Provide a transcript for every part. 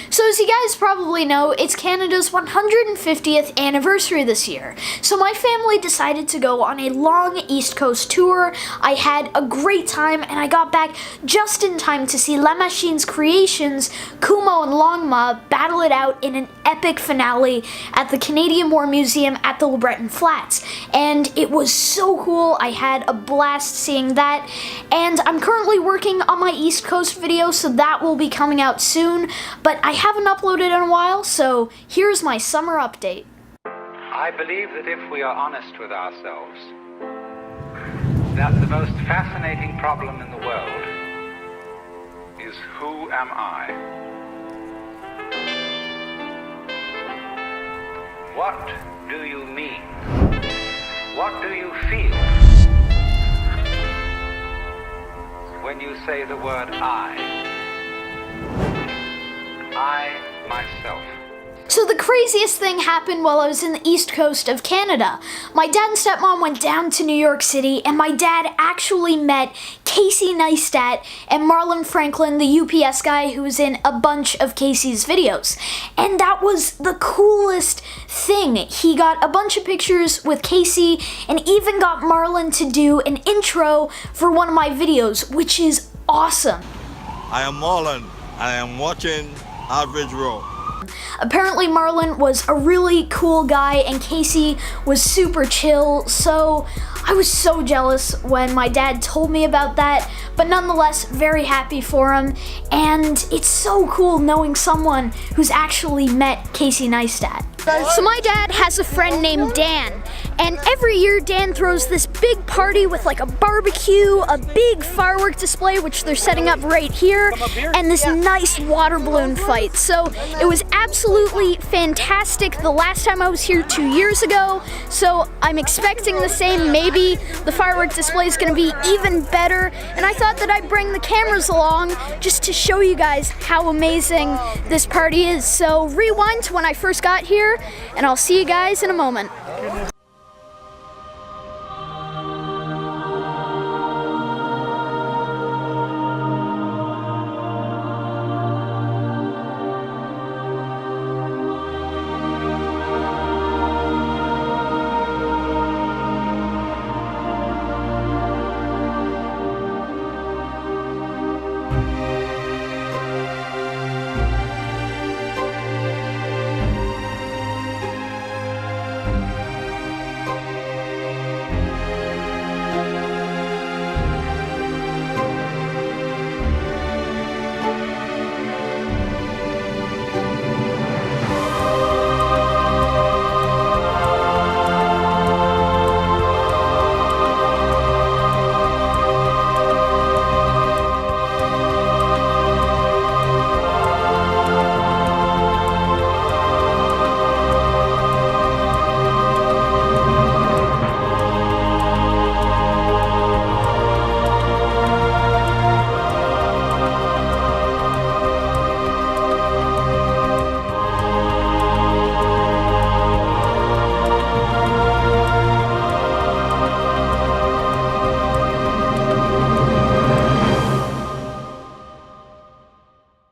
So as you guys probably know, it's Canada's 150th anniversary this year. So my family decided to go on a long East Coast tour. I had a great time and I got back just in time to see La Machine's creations, Kumo and Longma, battle it out in an epic finale at the Canadian War Museum at the LeBreton Flats. And it was so cool. I had a blast seeing that. And I'm currently working on my East Coast video, so that will be coming out soon. But I haven't uploaded in a while, so here's my summer update. I believe that if we are honest with ourselves, that the most fascinating problem in the world is who am I? What do you mean? What do you feel when you say the word I myself? So the craziest thing happened while I was in the East Coast of Canada. My dad and stepmom went down to New York City, and my dad actually met Casey Neistat and Marlon Franklin, the UPS guy who was in a bunch of Casey's videos. And that was the coolest thing. He got a bunch of pictures with Casey and even got Marlon to do an intro for one of my videos, which is awesome. I am Marlon, and I am watching Average Row. Apparently Marlon was a really cool guy and Casey was super chill, so I was so jealous when my dad told me about that, but nonetheless very happy for him. And it's so cool knowing someone who's actually met Casey Neistat. So my dad has a friend named Dan, and every year Dan throws this big party with like a barbecue, a big firework display, which they're setting up right here, and this nice water balloon fight. So it was absolutely fantastic the last time I was here 2 years ago, so I'm expecting the same. Maybe the firework display is going to be even better, and I thought that I'd bring the cameras along just to show you guys how amazing this party is. So rewind to when I first got here, and I'll see you guys in a moment.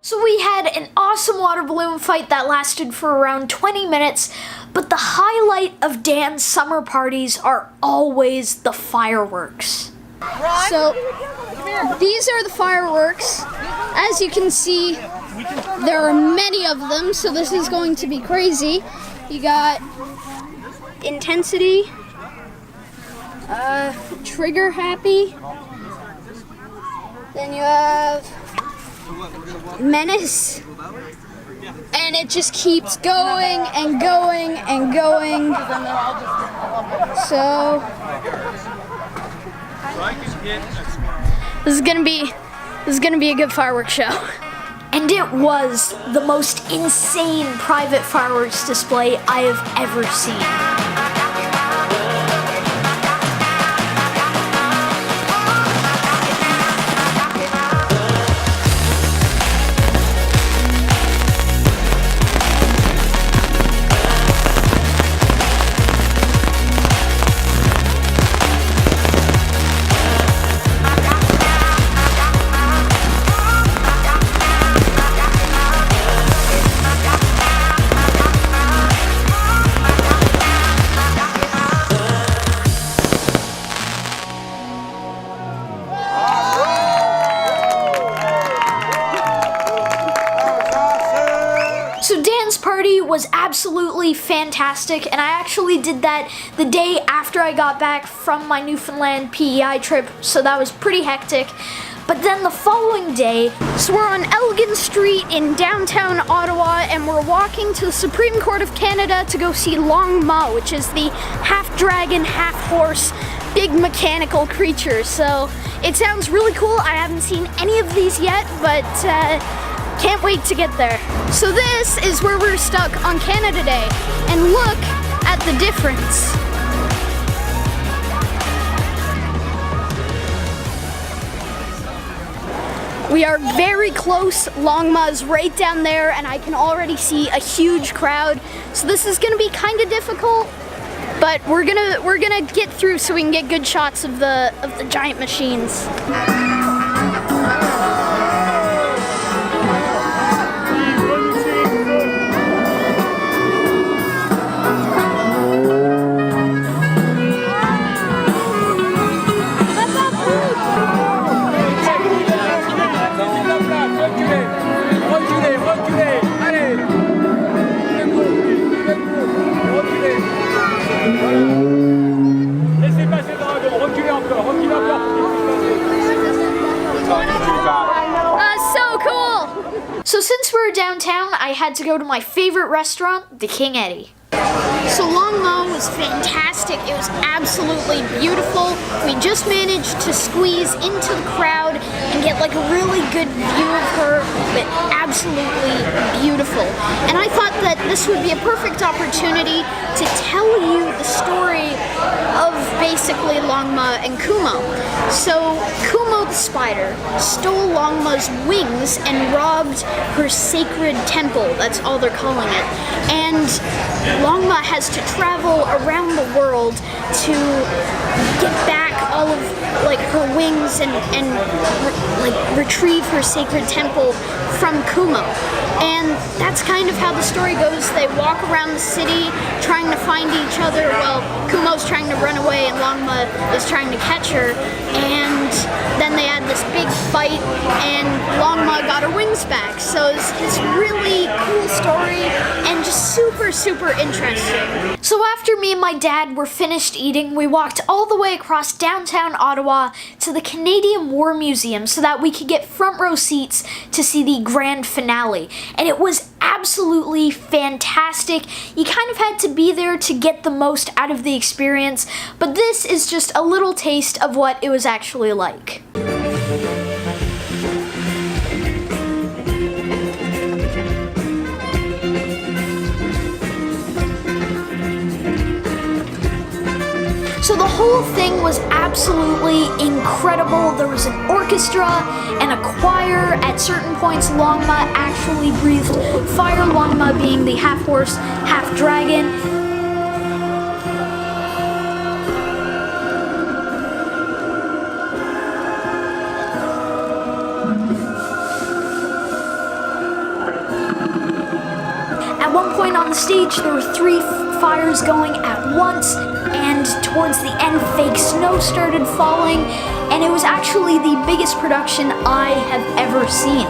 So we had an awesome water balloon fight that lasted for around 20 minutes, but the highlight of Dan's summer parties are always the fireworks. So these are the fireworks. As you can see, there are many of them, so this is going to be crazy. You got Intensity, Trigger Happy, then you have Menace, and it just keeps going and going and going. So this is gonna be a good fireworks show. And it was the most insane private fireworks display I have ever seen. So dance party was absolutely fantastic, and I actually did that the day after I got back from my Newfoundland PEI trip, so that was pretty hectic. But then the following day, so we're on Elgin Street in downtown Ottawa, and we're walking to the Supreme Court of Canada to go see Long Ma, which is the half-dragon, half-horse, big mechanical creature. So it sounds really cool. I haven't seen any of these yet, but can't wait to get there. So this is where we're stuck on Canada Day, and look at the difference. We are very close. Long Ma's right down there, and I can already see a huge crowd. So this is gonna be kind of difficult, but we're gonna get through so we can get good shots of the giant machines. So since we were downtown, I had to go to my favorite restaurant, the King Eddie. So Long Ma was fantastic. It was absolutely beautiful. We just managed to squeeze into the crowd and get like a really good view of her, but absolutely beautiful. And I thought that this would be a perfect opportunity to tell you the story of basically Long Ma and Kumo. So Kumo the spider stole Long Ma's wings and robbed her sacred temple. That's all they're calling it. And Long Ma has to travel around the world to get back all of like her wings and retrieve her sacred temple from Kumo. And that's kind of how the story goes. They walk around the city trying to find each other. Well, Kumo's trying to run away and Long Ma is trying to catch her. And then they had this big fight and Long Ma got her wings back. So it's this really cool story and just super, super interesting. So after me and my dad were finished eating, we walked all the way across downtown Ottawa to the Canadian War Museum so that we could get front row seats to see the grand finale. And it was absolutely fantastic. You kind of had to be there to get the most out of the experience, but this is just a little taste of what it was actually like. So the whole thing was absolutely incredible. There was an orchestra and a choir. At certain points, Long Ma actually breathed fire, Long Ma being the half-horse, half-dragon. At one point on the stage, there were 3 fires going at once, and towards the end, fake snow started falling, and it was actually the biggest production I have ever seen.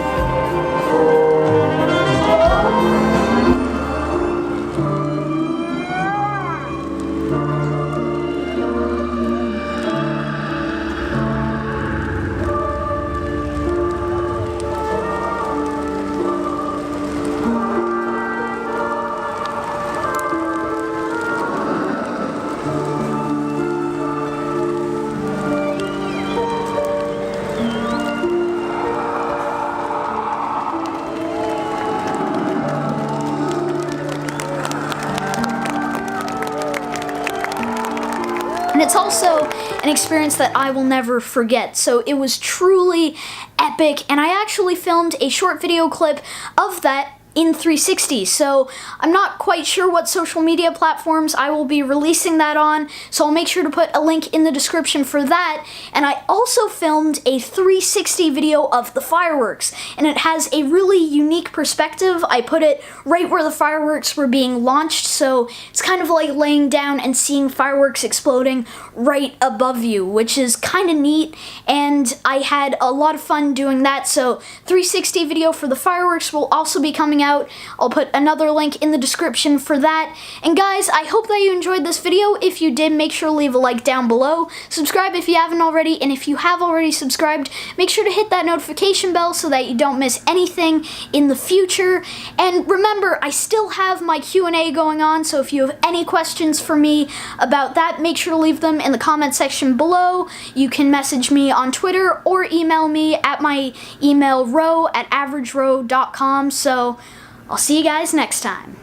And it's also an experience that I will never forget. So it was truly epic, and I actually filmed a short video clip of that in 360. So I'm not quite sure what social media platforms I will be releasing that on, so I'll make sure to put a link in the description for that. And I also filmed a 360 video of the fireworks, and it has a really unique perspective. I put it right where the fireworks were being launched, so it's kind of like laying down and seeing fireworks exploding right above you, which is kind of neat, and I had a lot of fun doing that. So 360 video for the fireworks will also be coming coming out. I'll put another link in the description for that. And guys, I hope that you enjoyed this video. If you did, make sure to leave a like down below. Subscribe if you haven't already, and if you have already subscribed, make sure to hit that notification bell so that you don't miss anything in the future. And remember, I still have my Q&A going on, so if you have any questions for me about that, make sure to leave them in the comment section below. You can message me on Twitter or email me at my email row@averagerow.com. So I'll see you guys next time.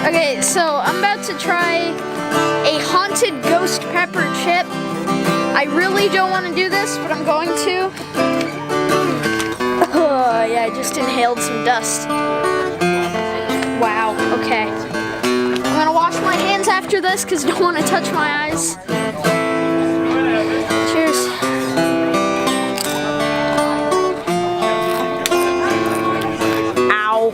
Okay, so I'm about to try a haunted ghost pepper chip. I really don't want to do this, but I'm going to. Oh, yeah, I just inhaled some dust. Wow, okay. I'm gonna wash my hands after this because I don't want to touch my eyes. Cheers. Ow.